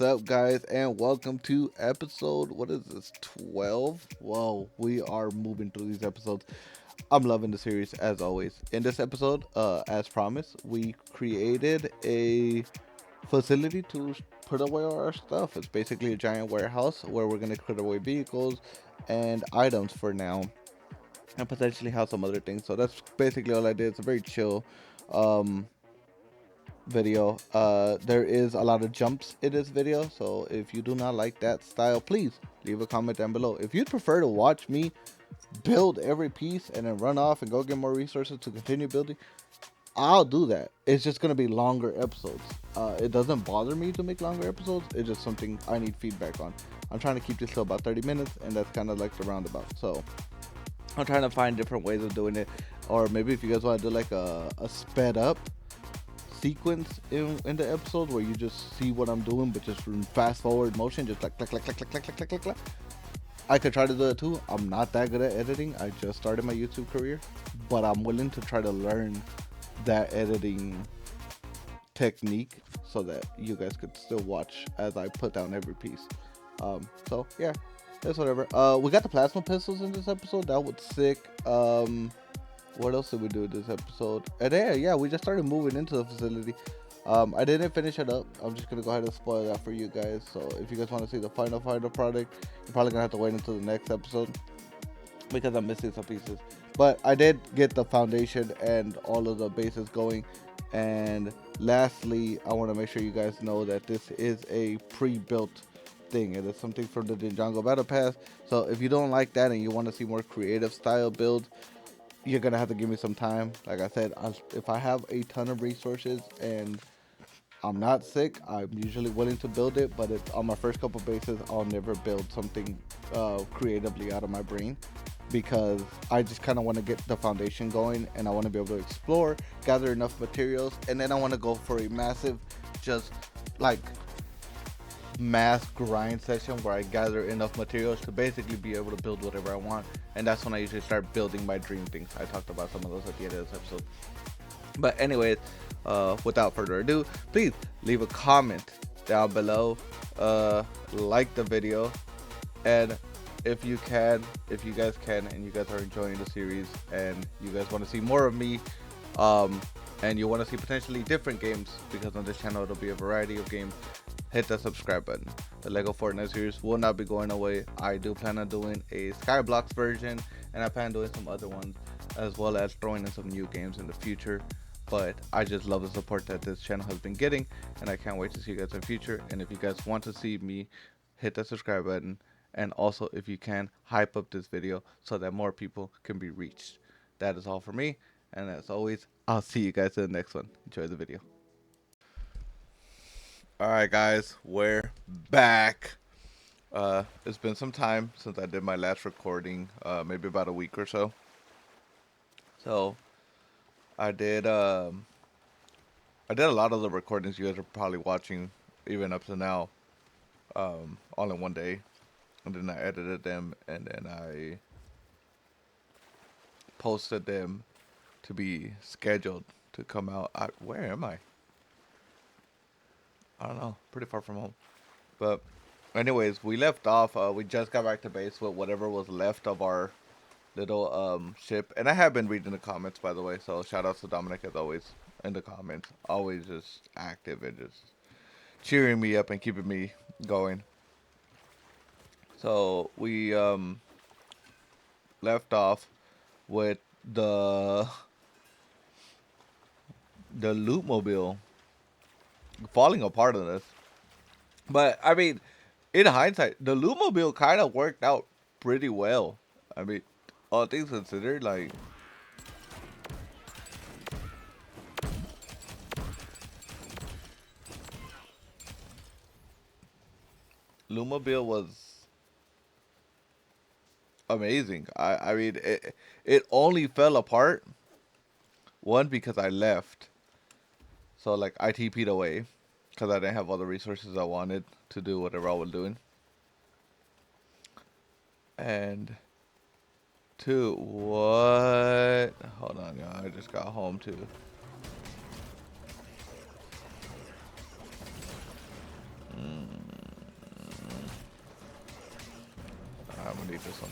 up, guys, and welcome to episode, what is this, 12? Whoa, we are moving through these episodes. I'm loving the series as always. In this episode, as promised, we created a facility to put away our stuff. It's basically a giant warehouse where we're going to put away vehicles and items for now, and potentially have some other things. So that's basically all I did. It's a very chill um video. There is a lot of jumps in this video, so if you do not like that style, please leave a comment down below. If you'd prefer to watch me build every piece and then run off and go get more resources to continue building, I'll do that. It's just gonna be longer episodes. It doesn't bother me to make longer episodes. It's just something I need feedback on. I'm trying to keep this to about 30 minutes, and that's kind of like the roundabout. So I'm trying to find different ways of doing it, or maybe if you guys want to do like a sped up sequence in the episode where you just see what I'm doing, but just in fast forward motion, just like click, click, click, click, click, click, click, click, click. I could try to do it too. I'm not that good at editing. I just started my YouTube career, but I'm willing to try to learn that editing technique so that you guys could still watch as I put down every piece. So yeah, that's whatever. We got the plasma pistols in this episode. That was sick. What else did we do this episode? And yeah, we just started moving into the facility. I didn't finish it up. I'm just gonna go ahead and spoil that for you guys. So if you guys want to see the final product, you're probably gonna have to wait until the next episode because I'm missing some pieces. But I did get the foundation and all of the bases going. And lastly, I want to make sure you guys know that this is a pre-built thing. It is something from the Django Battle Pass. So if you don't like that and you want to see more creative style builds, you're gonna have to give me some time. Like I said, if I have a ton of resources and I'm not sick, I'm usually willing to build it. But it's on my first couple bases, I'll never build something creatively out of my brain because I just kind of want to get the foundation going and I want to be able to explore, gather enough materials, and then I want to go for a massive, just like mass grind session where I gather enough materials to basically be able to build whatever I want. And that's when I usually start building my dream things. I talked about some of those at the end of this episode. But anyways, without further ado, please leave a comment down below, like the video, and if you guys can and you guys are enjoying the series and you guys want to see more of me, and you want to see potentially different games, because on this channel it'll be a variety of games, hit that subscribe button. The Lego Fortnite series will not be going away. I do plan on doing a Skyblocks version, and I plan on doing some other ones, as well as throwing in some new games in the future. But I just love the support that this channel has been getting, and I can't wait to see you guys in the future. And if you guys want to see me, hit that subscribe button, and also if you can, hype up this video so that more people can be reached. That is all for me, and as always, I'll see you guys in the next one. Enjoy the video. Alright guys, we're back. It's been some time since I did my last recording, maybe about a week or so. So I did a lot of the recordings you guys are probably watching even up to now, all in one day. And then I edited them and then I posted them to be scheduled to come out. Where am I? I don't know, pretty far from home. But anyways, we left off. We just got back to base with whatever was left of our little ship. And I have been reading the comments, by the way. So shout out to Dominic as always in the comments. Always just active and just cheering me up and keeping me going. So we left off with the loot mobile falling apart on us. But I mean, in hindsight, the loot mobile kind of worked out pretty well. I mean, all things considered, like Lumobile was amazing. I mean, it only fell apart one because I left. So like I TP'd away because I didn't have all the resources I wanted to do whatever I was doing. And two, what? Hold on, y'all. I just got home too. gonna need this one.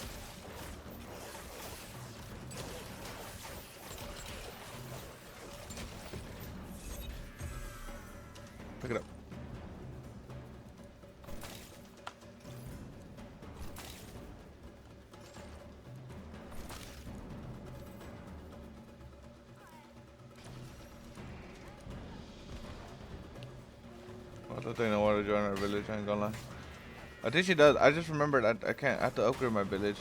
Pick it up. What's the thing I want to join our village? I ain't gonna lie. I think she does. I just remembered I can't. I have to upgrade my village.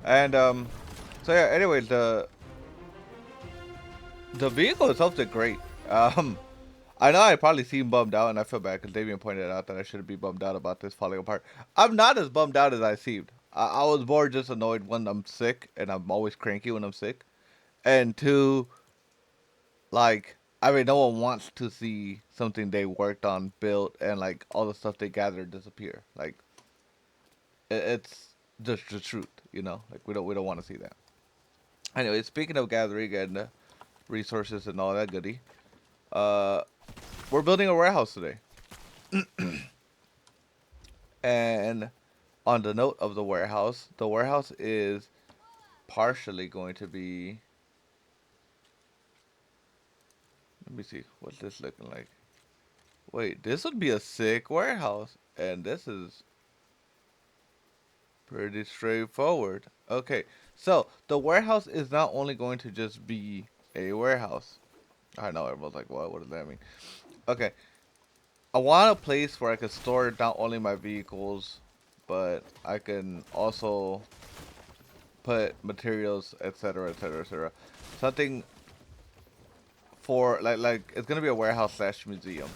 And so yeah. Anyways, the vehicle itself did great. Um, I know I probably seem bummed out, and I feel bad because Damien pointed out that I shouldn't be bummed out about this falling apart. I'm not as bummed out as I seemed. I was more just annoyed when I'm sick, and I'm always cranky when I'm sick. And two, like, I mean, no one wants to see something they worked on, built, and like all the stuff they gathered disappear. Like, it's just the truth, you know. Like, we don't want to see that. Anyway, speaking of gathering and resources and all that goody, uh, we're building a warehouse today. And on the note of the warehouse is partially going to be. Let me see. What's this looking like? Wait, this would be a sick warehouse. And this is pretty straightforward. Okay, so the warehouse is not only going to just be a warehouse. I know everyone's like, what does that mean? Okay, I want a place where I can store not only my vehicles, but I can also put materials, etc., etc., etc. Something for like it's gonna be a warehouse slash museum,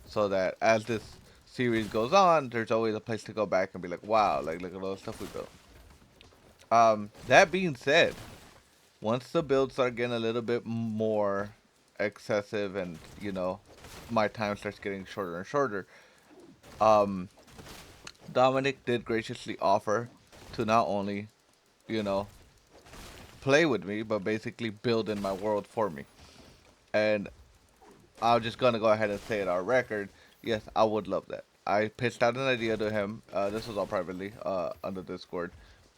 so that as this series goes on, there's always a place to go back and be like, wow, like look at all the stuff we built. That being said, once the builds start getting a little bit more excessive and my time starts getting shorter and shorter, um, Dominic did graciously offer to not only you know play with me, but basically build in my world for me. And I'm just gonna go ahead and say it on record. Yes, I would love that. I pitched out an idea to him. This was all privately on the Discord,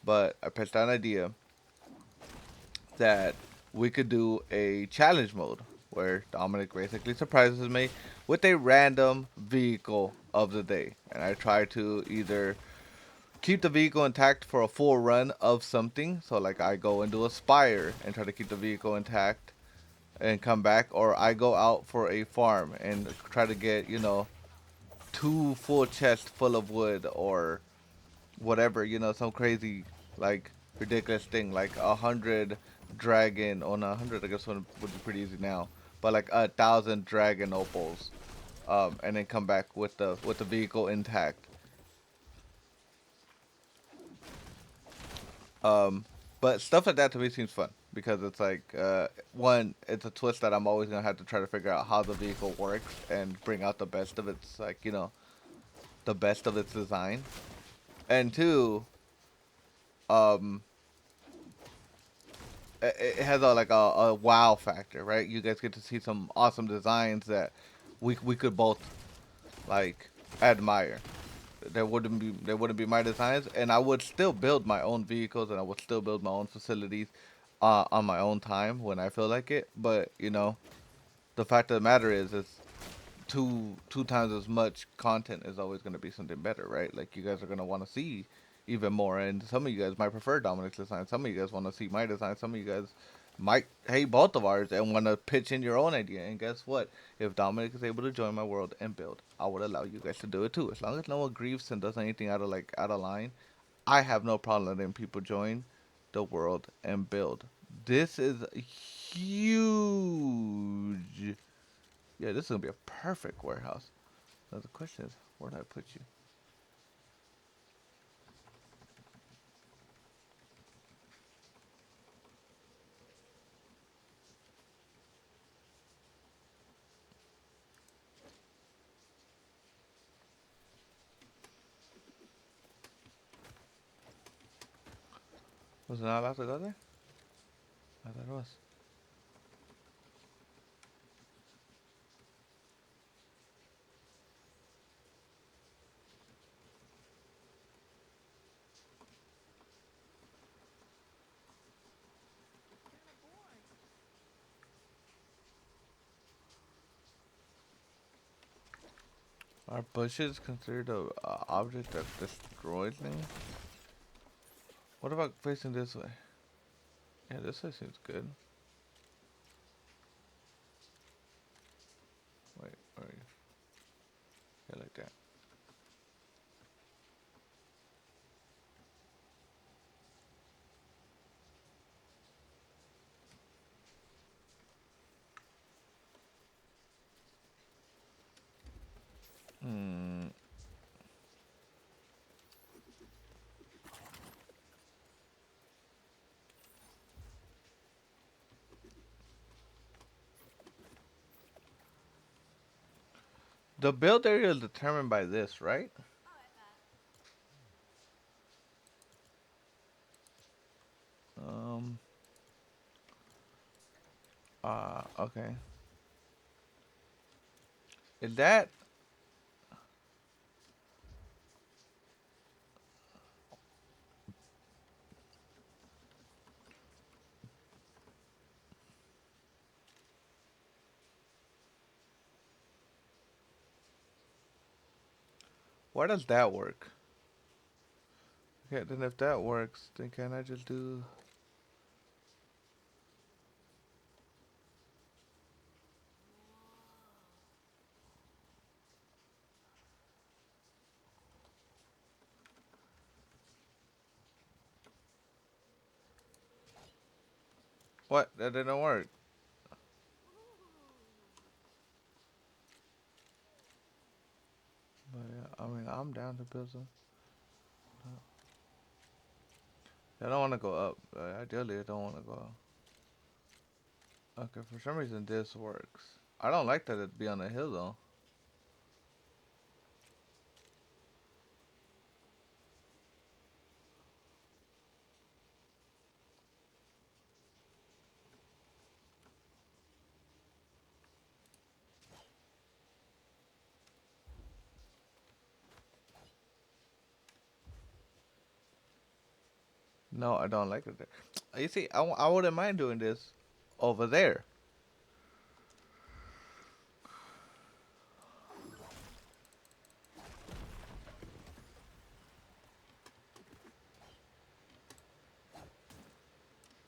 but I pitched out an idea that we could do a challenge mode where Dominic basically surprises me with a random vehicle of the day, and I try to either keep the vehicle intact for a full run of something. So like I go and do a spire and try to keep the vehicle intact and come back, or I go out for a farm and try to get two full chests full of wood or whatever, some crazy like ridiculous thing like 100 dragon on 100. I guess would be pretty easy now, but like 1,000 dragon opals, and then come back with the vehicle intact. Um, but stuff like that to me seems fun because it's like one, it's a twist that I'm always gonna have to try to figure out how the vehicle works and bring out the best of its like the best of its design. And two, um, it has a wow factor, right? You guys get to see some awesome designs that we could both like admire. There wouldn't be my designs, and I would still build my own vehicles, and I would still build my own facilities on my own time when I feel like it. But the fact of the matter is two times as much content is always going to be something better, right? Like you guys are going to want to see even more, and some of you guys might prefer Dominic's design. Some of you guys want to see my design. Some of you guys might hate both of ours and want to pitch in your own idea. And guess what? If Dominic is able to join my world and build, I would allow you guys to do it too. As long as no one grieves and does anything out of line, I have no problem letting people join the world and build. This is huge. Yeah, this is gonna be a perfect warehouse. Now the question is, where do I put you? Was it not allowed to go there? I thought it was. Are bushes considered a object that destroys things? What about facing this way? Yeah, this way seems good. Wait, where are you? Yeah, like that. Hmm. The build area is determined by this, right? Um. Okay. Is that why does that work? Okay, then if that works, then can I just do what? That didn't work. But yeah, I mean, I'm down to build some. I don't want to go up. Ideally, I don't want to go up. Okay, for some reason this works. I don't like that it be on a hill though. No, I don't like it there. You see, I wouldn't mind doing this over there.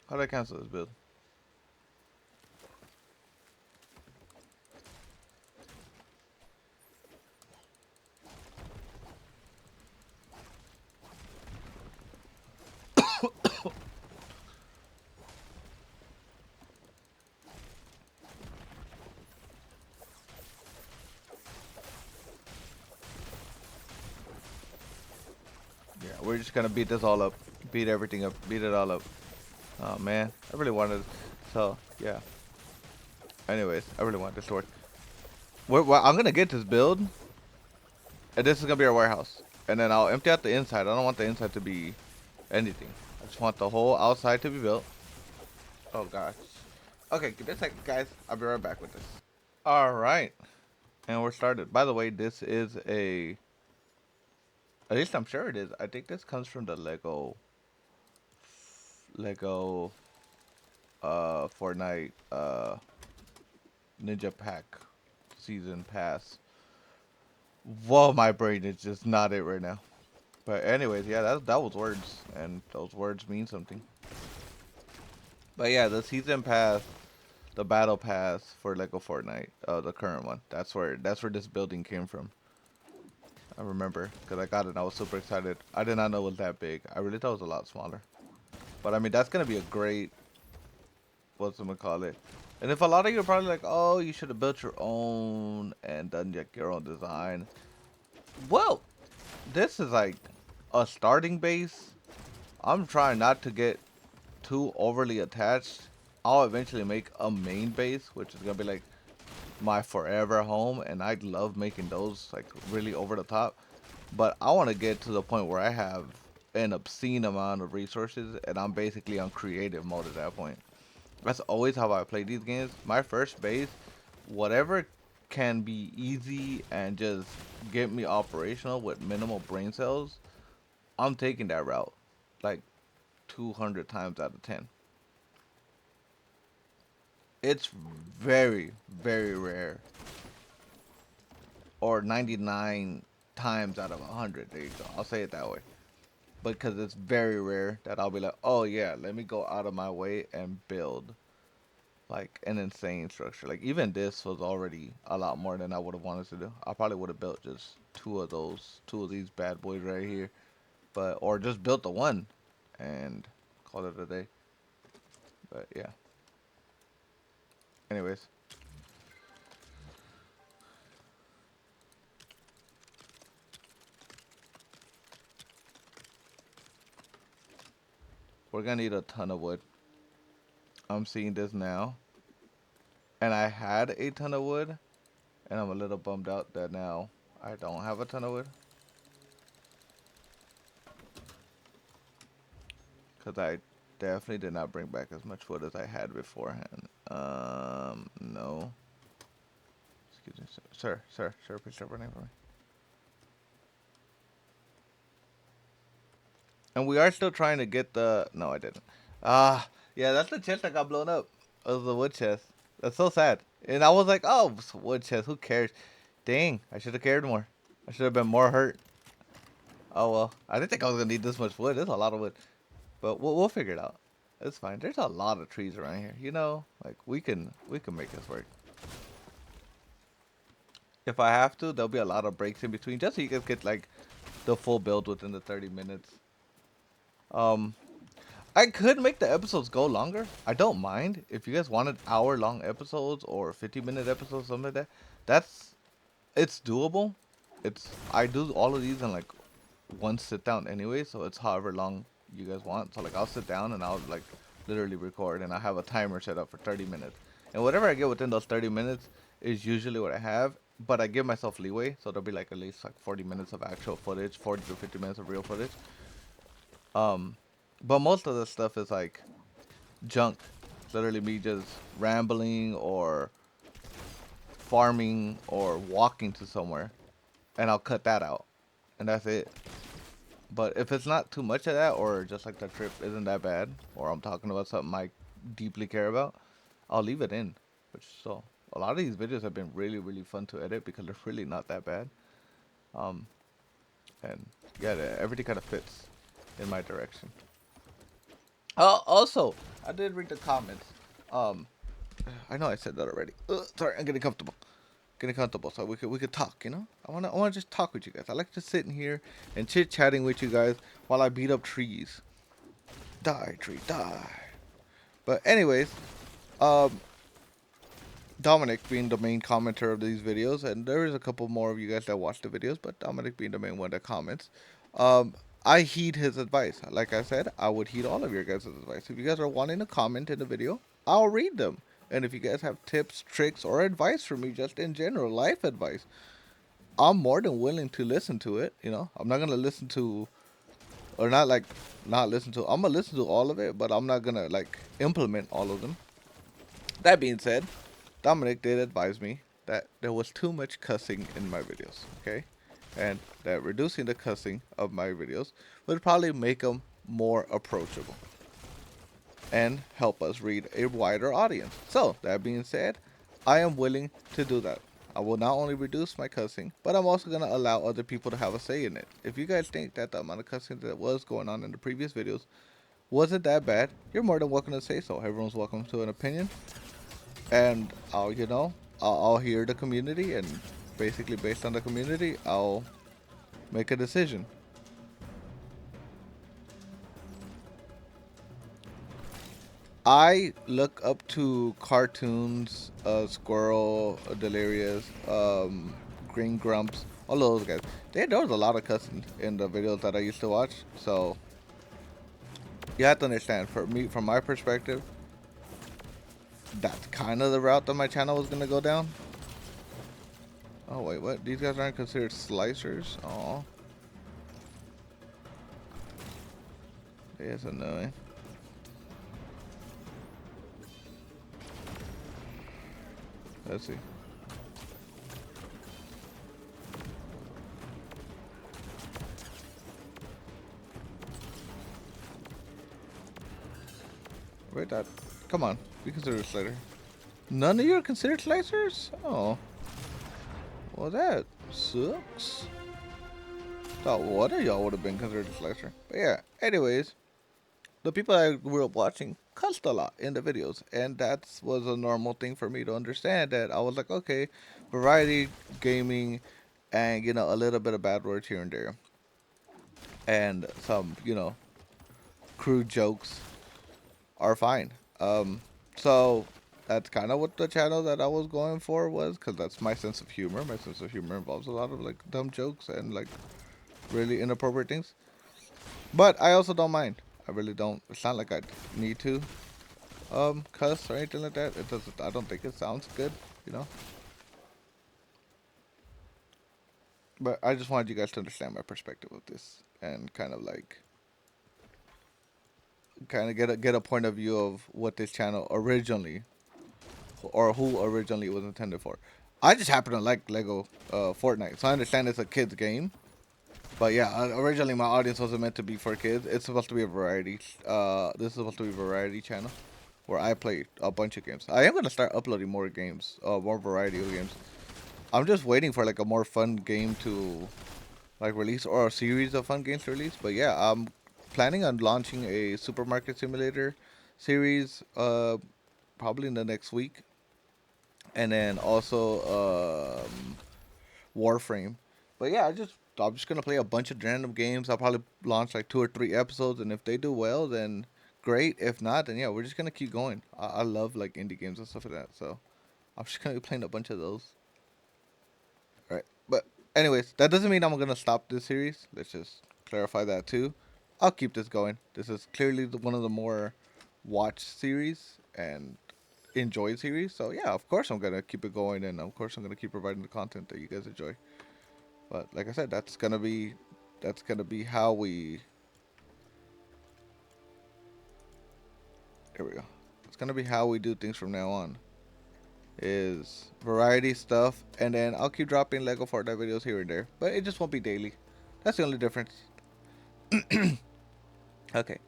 How do I cancel this build? Yeah, we're just gonna beat this all up. Beat everything up. Beat it all up. Oh man, I really wanted. So yeah. Anyways, I really want this to work. I'm gonna get this build, and this is gonna be our warehouse. And then I'll empty out the inside. I don't want the inside to be anything. I just want the whole outside to be built. Oh gosh. Okay, give me a second, guys. I'll be right back with this. All right, and we're started. By the way, this is a. At least I'm sure it is. I think this comes from the Lego Fortnite Ninja Pack season pass. Whoa, my brain is just not it right now. But anyways, yeah, that was words, and those words mean something. But yeah, the season pass, the battle pass for Lego Fortnite, the current one. That's where this building came from. I remember because I got it. And I was super excited. I did not know it was that big. I really thought it was a lot smaller. But I mean, that's gonna be a great what's gonna call it. And if a lot of you are probably like, oh, you should have built your own and done like your own design. Well, this is like a starting base. I'm trying not to get too overly attached. I'll eventually make a main base, which is gonna be like my forever home, and I love making those like really over the top. But I want to get to the point where I have an obscene amount of resources, and I'm basically on creative mode at that point. That's always how I play these games. My first base, whatever can be easy and just get me operational with minimal brain cells, I'm taking that route. Like 200 times out of 10. It's very, very rare. or 99 times out of 100. There you go. I'll say it that way. Because it's very rare that I'll be like, oh yeah, let me go out of my way and build like an insane structure. Like even this was already a lot more than I would have wanted to do. I probably would have built just two of these bad boys right here, but or just built the one and call it a day. But yeah. Anyways, we're gonna need a ton of wood. I'm seeing this now, and I had a ton of wood, and I'm a little bummed out that now I don't have a ton of wood. Because I definitely did not bring back as much wood as I had beforehand. No. Excuse me, sir, please stop running for me. And we are still trying to get the. No, I didn't. Yeah, that's the chest that got blown up. It was the wood chest. That's so sad. And I was like, oh, it's a wood chest. Who cares? Dang, I should have cared more. I should have been more hurt. Oh well, I didn't think I was gonna need this much wood. There's a lot of wood, but we'll figure it out. It's fine. There's a lot of trees around here. You know, like we can make this work. If I have to, there'll be a lot of breaks in between, just so you guys get like the full build within the 30 minutes. Um, I could make the episodes go longer. I don't mind if you guys wanted hour-long episodes or 50-minute episodes, something like that. That's it's doable. It's I do all of these in like one sit down anyway, so it's however long you guys want. So like I'll sit down and I'll like literally record, and I have a timer set up for 30 minutes. And whatever I get within those 30 minutes is usually what I have, but I give myself leeway, so there'll be like at least like 40 minutes of actual footage, 40 to 50 minutes of real footage. Um, but most of the stuff is like junk. Literally me just rambling or farming or walking to somewhere, and I'll cut that out, and that's it. But if it's not too much of that, or just like the trip isn't that bad, or I'm talking about something I deeply care about, I'll leave it in. Which so a lot of these videos have been really really fun to edit because they're really not that bad. Um, and yeah, everything kind of fits in my direction. Also, I did read the comments. Um, I know I said that already. Sorry, I'm getting comfortable, so we could talk. You know, I wanna just talk with you guys. I like to sit in here and chit chatting with you guys while I beat up trees. Die, tree, die. But anyways, um, Dominic being the main commenter of these videos, and there is a couple more of you guys that watch the videos, but Dominic being the main one that comments. Um, I heed his advice. Like I said, I would heed all of your guys' advice. If you guys are wanting to comment in the video, I'll read them. And if you guys have tips, tricks, or advice for me, just in general, life advice, I'm more than willing to listen to it. You know, I'm not gonna listen to, or not like, not listen to. I'm gonna listen to all of it, but I'm not gonna like implement all of them. That being said, Dominic did advise me that there was too much cussing in my videos, okay? And that reducing the cussing of my videos would probably make them more approachable and help us reach a wider audience. So, that being said, I am willing to do that. I will not only reduce my cussing, but I'm also going to allow other people to have a say in it. If you guys think that the amount of cussing that was going on in the previous videos wasn't that bad, you're more than welcome to say so. Everyone's welcome to an opinion. And I'll hear the community, and basically based on the community, I'll make a decision. I look up to cartoons, Squirrel, Delirious, Green Grumps, all those guys. There was a lot of cussing in the videos that I used to watch, so you have to understand. For me, from my perspective, that's kind of the route that my channel was gonna go down. Oh wait, what? These guys aren't considered slicers? Oh, it's annoying. Let's see. Wait, that. Come on, we consider a slicer. None of you are considered slicers? Oh. Well, that sucks. Thought one of y'all would have been considered a slasher. But yeah, anyways, the people I grew up watching cussed a lot in the videos, and that was a normal thing for me to understand. That I was like, okay, variety gaming, and a little bit of bad words here and there, and some crude jokes are fine. So that's kind of what the channel that I was going for was, because that's my sense of humor. My sense of humor involves a lot of like dumb jokes and like really inappropriate things. But I also don't mind. I really don't. It's not like I need to cuss or anything like that. It doesn't. I don't think it sounds good, you know. But I just wanted you guys to understand my perspective of this and kind of like get a point of view of what this channel originally or who originally was intended for. I just happen to like Lego Fortnite, so I understand it's a kids game. But yeah, originally my audience wasn't meant to be for kids. It's supposed to be a variety. This is supposed to be a variety channel where I play a bunch of games. I am gonna start uploading more games, more variety of games. I'm just waiting for like a more fun game to like release or a series of fun games to release. But yeah, I'm planning on launching a supermarket simulator series probably in the next week, and then also Warframe. But yeah, I'm just gonna play a bunch of random games. I'll probably launch like 2 or 3 episodes, and if they do well, then great. If not, then yeah, we're just gonna keep going. I love like indie games and stuff like that, so I'm just gonna be playing a bunch of those. Right. But anyways, that doesn't mean I'm gonna stop this series. Let's just clarify that too. I'll keep this going. This is clearly one of the more watched series and enjoyed series. So yeah, of course I'm gonna keep it going, and of course I'm gonna keep providing the content that you guys enjoy. But like I said, that's gonna be how we. Here we go. It's gonna be how we do things from now on. Is variety stuff, and then I'll keep dropping Lego Fortnite videos here and there, but it just won't be daily. That's the only difference. Okay,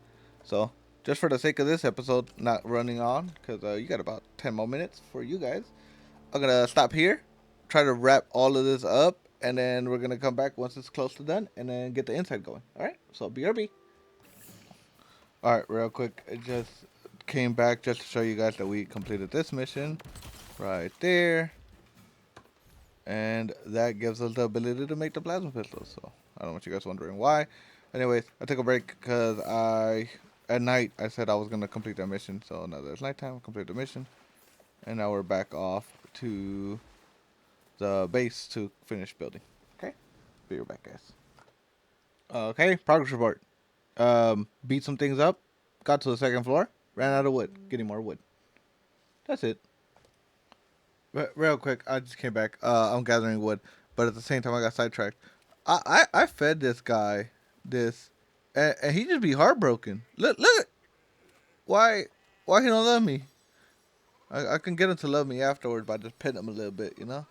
so just for the sake of this episode not running on, because you got about 10 more minutes for you guys, I'm gonna stop here, try to wrap all of this up, and then we're gonna come back once it's close to done, and then get the inside going. All right, so BRB. All right, real quick, I just came back just to show you guys that we completed this mission right there, and that gives us the ability to make the plasma pistols. So I don't want you guys wondering why. Anyways, I took a break because at night I said I was gonna complete that mission. So now that it's nighttime, I complete the mission, and now we're back off to the base to finish building. Okay, be right back, guys. Okay, progress report. Beat some things up, got to the second floor, ran out of wood, getting more wood. That's it. Real quick, I just came back. I'm gathering wood, but at the same time, I got sidetracked. I fed this guy this, and he just be heartbroken. Look, why why he don't love me? I can get him to love me afterwards by just petting him a little bit, you know.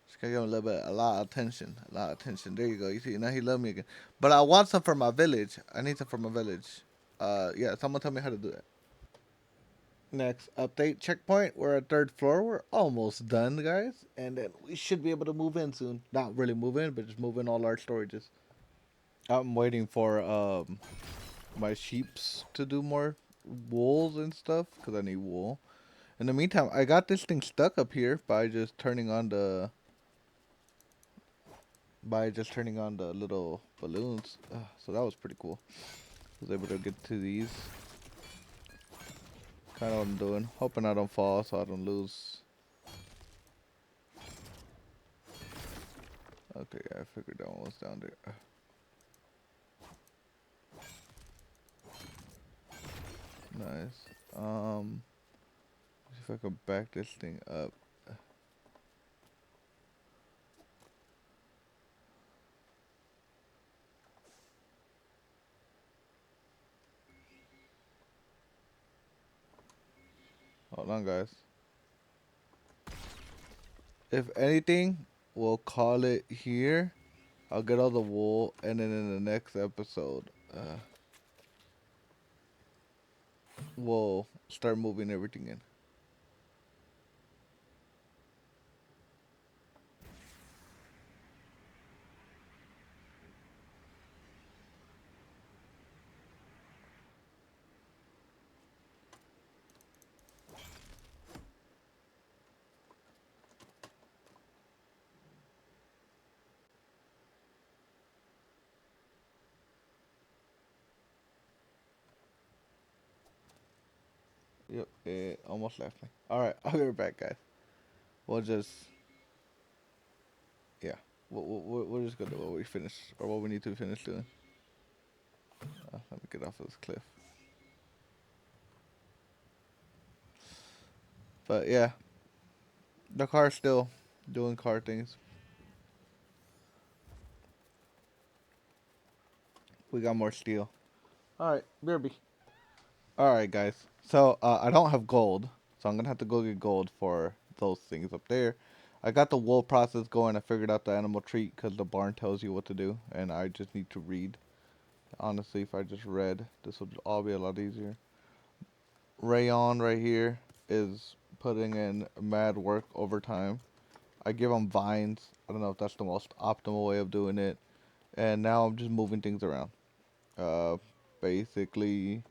Just gotta give him a lot of attention, a lot of attention. There you go. You see, now he love me again. But I want some for my village. I need some for my village. Yeah, someone tell me how to do that. Next update checkpoint. We're at third floor. We're almost done, guys, and then we should be able to move in soon. Not really move in, but just move in all our storages. I'm waiting for my sheeps to do more wools and stuff because I need wool. In the meantime, I got this thing stuck up here by just turning on the little balloons. So that was pretty cool. I was able to get to these. Kind of what I'm doing. Hoping I don't fall so I don't lose. Okay, I figured that one was down there. Nice. See if I can back this thing up. Hold on, guys. If anything, we'll call it here. I'll get all the wool, and then in the next episode, we'll start moving everything in. It almost left me. All right, I'll be right back, guys. We'll just yeah. We're just gonna do what we finish or what we need to finish doing. Let me get off of this cliff. But yeah, the car's still doing car things. We got more steel. All right, BRB. All right, guys. So I don't have gold, so I'm gonna have to go get gold for those things up there. I got the wool process going. I figured out the animal treat because the barn tells you what to do, and I just need to read. Honestly, if I just read, this would all be a lot easier. Rayon right here is putting in mad work overtime. I give him vines. I don't know if that's the most optimal way of doing it. And now I'm just moving things around. Uh, basically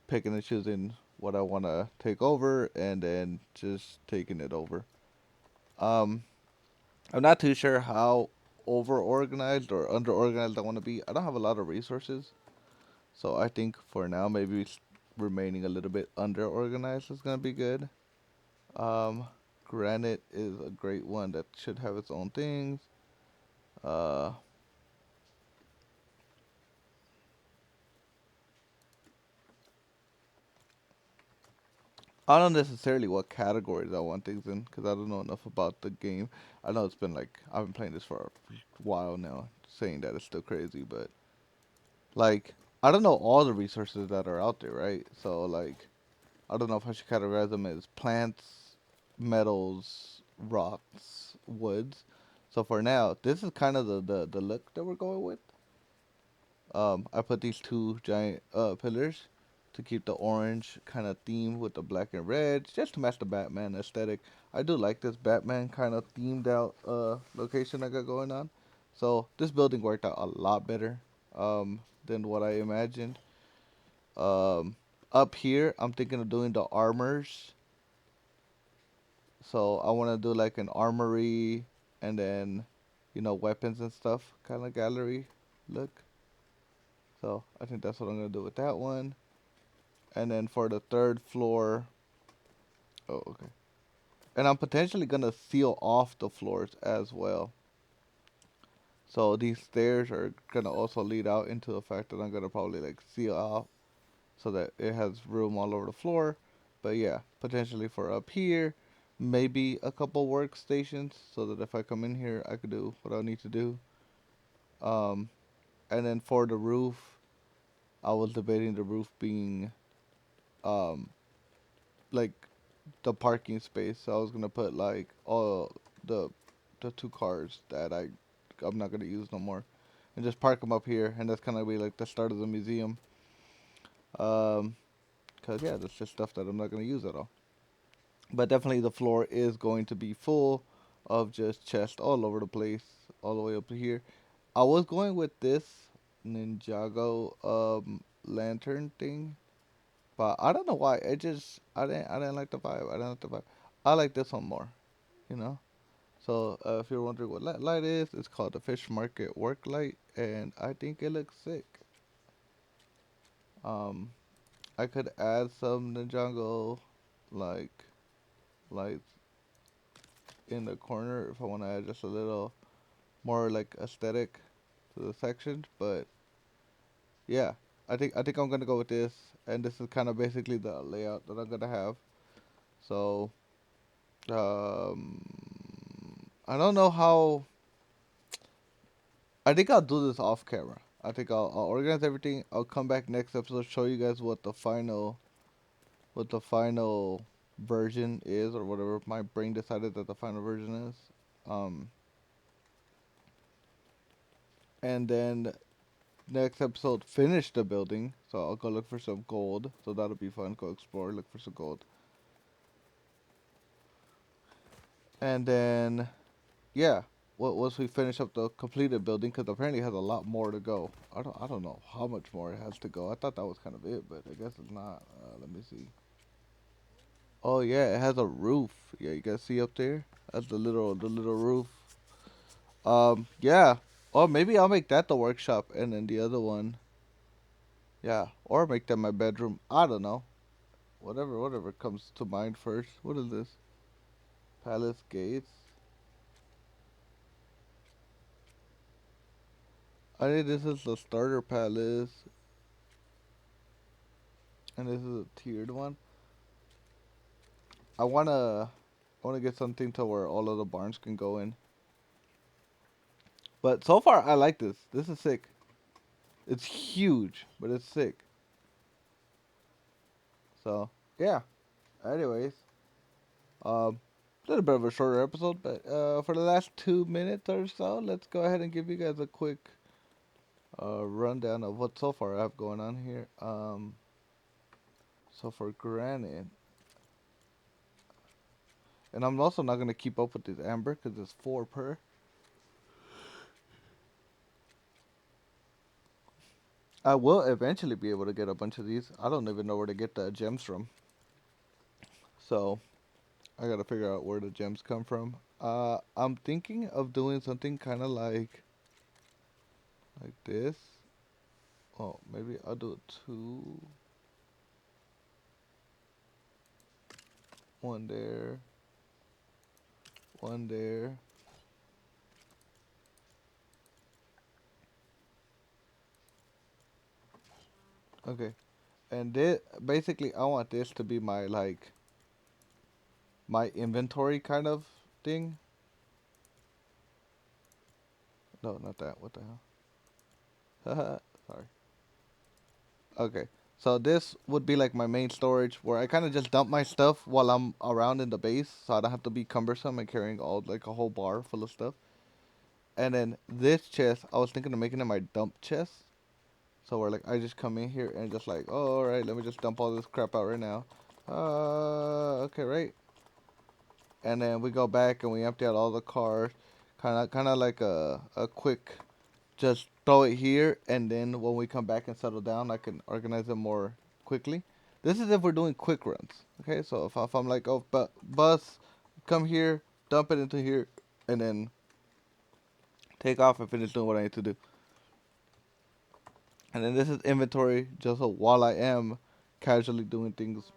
picking and choosing what I want to take over and then just taking it over. Um, I'm not too sure how over organized or under organized I want to be. I don't have a lot of resources. So I think for now, maybe remaining a little bit under organized is going to be good. Um, Granite is a great one that should have its own things. Uh, I don't necessarily what categories I want things in because I don't know enough about the game. I know it's been like I've been playing this for a while now, saying that it's still crazy, but like I don't know all the resources that are out there, right? So like I don't know if I should categorize them as plants, metals, rocks, woods. So for now, this is kind of the look that we're going with. I put these two giant pillars to keep the orange kind of theme with the black and red, just to match the Batman aesthetic. I do like this Batman kind of themed out location I got going on. So this building worked out a lot better than what I imagined. Um, Up here, I'm thinking of doing the armors. So I want to do like an armory and then, weapons and stuff kind of gallery look. So I think that's what I'm gonna do with that one. And then for the third floor, oh okay. And I'm potentially gonna seal off the floors as well. So these stairs are gonna also lead out into the fact that I'm gonna probably like seal off so that it has room all over the floor. But yeah, potentially for up here, maybe a couple workstations so that if I come in here, I could do what I need to do. Um, and then for the roof, I was debating the roof being um like the parking space. So I was gonna put like all the the two cars that I'm not gonna use no more, and just park them up here, and that's kind of be like the start of the museum. Um, cause yeah, that's just stuff that I'm not gonna use at all. But definitely the floor is going to be full of just chests all over the place, all the way up to here. I was going with this Ninjago lantern thing, but I don't know why. I didn't like the vibe. I didn't like the vibe. I like this one more, you know. So if you're wondering what light is, it's called the Fish Market Work Light, and I think it looks sick. Um, I could add some Ninjago like lights in the corner if I want to add just a little more like aesthetic to the sections. But yeah, I think I'm gonna go with this, and this is kind of basically the layout that I'm gonna have. So um, I don't know how. I think I'll do this off camera. I think I'll organize everything. I'll come back next episode, show you guys what the final version is, or whatever my brain decided that the final version is. Um, and then next episode, finish the building. So I'll go look for some gold. So that'll be fun. Go explore, look for some gold, and then yeah. Once we finish up the completed building, because apparently it has a lot more to go. I don't know how much more it has to go. I thought that was kind of it, but I guess it's not. Let me see. Oh yeah, it has a roof. Yeah, you guys see up there? That's the little roof. Yeah. Or maybe I'll make that the workshop, and then the other one, yeah, or make that my bedroom. I don't know. whatever comes to mind first. What is this? Palace Gates. I think this is the starter palace, and this is a tiered one. I wanna get something to where all of the barns can go in. But so far, I like this. This is sick. It's huge, but it's sick. So yeah. Anyways, a little bit of a shorter episode, but for the last 2 minutes or so, let's go ahead and give you guys a quick rundown of what so far I have going on here. So for granted, and I'm also not gonna keep up with this amber because it's 4 per. I will eventually be able to get a bunch of these. I don't even know where to get the gems from, so I gotta figure out where the gems come from. I'm thinking of doing something kind of like this. Oh, maybe I'll do it two, one there, one there. Okay, and this basically I want this to be my my inventory kind of thing. No, not that. What the hell? Sorry. Okay. So this would be like my main storage where I kind of just dump my stuff while I'm around in the base, so I don't have to be cumbersome and carrying all like a whole bar full of stuff. And then this chest, I was thinking of making it my dump chest. So where like I just come in here and just like, oh, all right, let me just dump all this crap out right now. Okay, right. And then we go back and we empty out all the cars, kind of like a quick, just throw it here, and then when we come back and settle down, I can organize them more quickly. This is if we're doing quick runs. Okay, so if I'm like, oh, but bus, come here, dump it into here, and then take off and finish doing what I need to do. And then this is inventory, just so while I am casually doing things.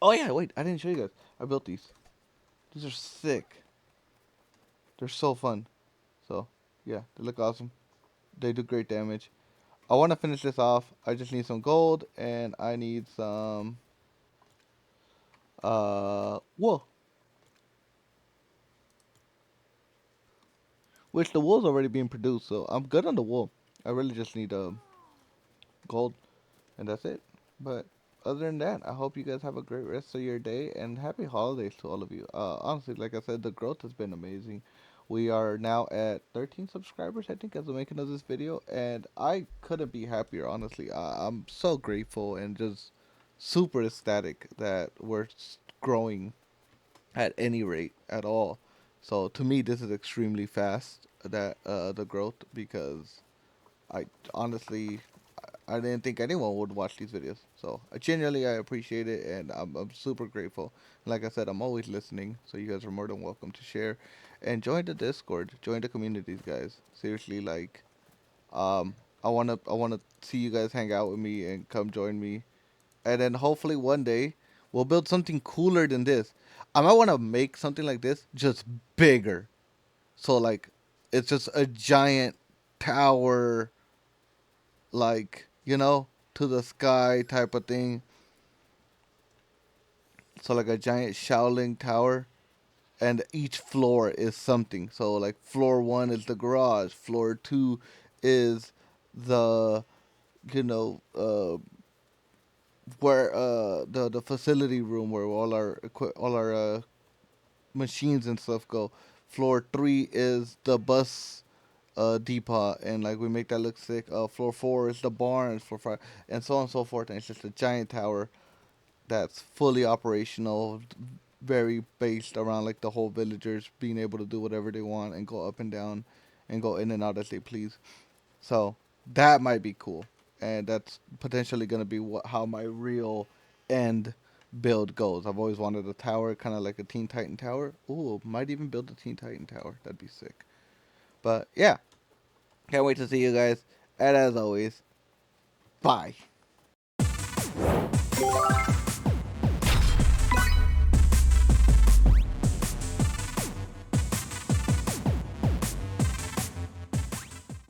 Oh yeah, wait, I didn't show you guys. I built these. These are sick. They're so fun. So yeah, they look awesome. They do great damage. I want to finish this off. I just need some gold and I need some wool, which the wool's already being produced, so I'm good on the wool. I really just need gold, and that's it. But other than that, I hope you guys have a great rest of your day and happy holidays to all of you. Honestly, like I said, the growth has been amazing. We are now at 13 subscribers, I think, as of making of this video, and I couldn't be happier. Honestly, I'm so grateful and just super ecstatic that we're growing at any rate at all. So to me, this is extremely fast that the growth because I honestly I didn't think anyone would watch these videos. So genuinely, I appreciate it, and I'm super grateful. Like I said, I'm always listening, so you guys are more than welcome to share, and join the Discord, join the communities, guys. Seriously, like, um, I wanna see you guys hang out with me and come join me, and then hopefully one day we'll build something cooler than this. I might want to make something like this just bigger, so like it's just a giant tower, like to the sky type of thing. So like a giant Shaolin tower, and each floor is something. So like floor one is the garage, floor two is the you know where the facility room where all our machines and stuff go. Floor three is the bus depot, and like we make that look sick. Floor four is the barns. Floor five, and so on and so forth. And it's just a giant tower that's fully operational, very based around like the whole villagers being able to do whatever they want and go up and down, and go in and out as they please. So that might be cool, and that's potentially gonna be how my real end build goes. I've always wanted a tower, kind of like a Teen Titan tower. Ooh, might even build a Teen Titan tower. That'd be sick. But yeah, can't wait to see you guys. And as always, bye.